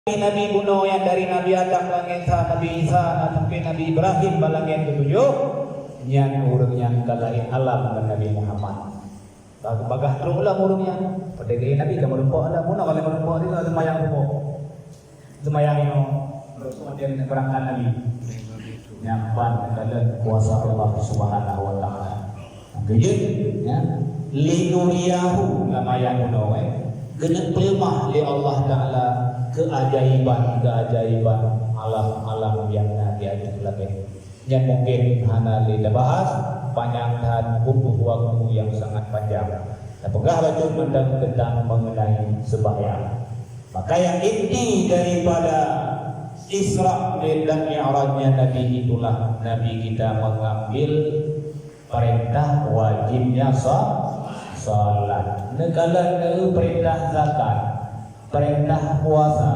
Nabi kuno yang dari Nabi Adam langit Nabi Isa sampai Nabi Ibrahim balangin ketujuh yang urungnya kalain alam dengan Nabi Muhammad. Bagah terulang urungnya. Pada gaya Nabi kamu lupa alam mana kalau lupa itu ada mayang lupa. Semayang yang Rasul yang berangkat Nabi. Nyampan dalam kuasa Allah Subhanahu Wa Taala. Kemudian ya linuriyahu nama yang kuno kena pelemah oleh Allah Taala keajaiban alam-alam yang nanti ada lagi yang mungkin hana kita bahas panjang dan butuh waktu yang sangat panjang. Dan pegah bacun tentang mengenai sembahyang. Maka yang inti daripada Isra dan Mi'rajnya Nabi itulah Nabi kita mengambil perintah wajibnya salat, negala perintah zakat, perintah puasa,